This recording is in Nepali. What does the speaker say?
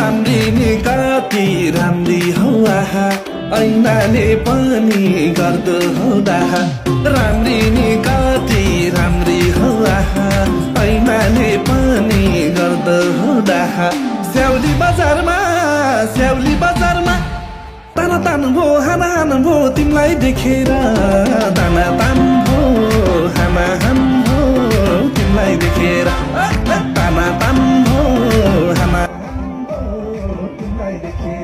राम्री नि कति राम्री हौ आहा ऐनाले पनि गर्दो हौ डाहा राम्री नि कति राम्री हौ आहा ऐनाले पनि गर्दो हौ डाहा स्याउली बजारमा ताना तान भो हाना हान भो तिमीलाई देखेर ताना तान भो हाना हान भो तिमीलाई देखेर ताना तान भो हाना हान भो तिमीलाई देखेर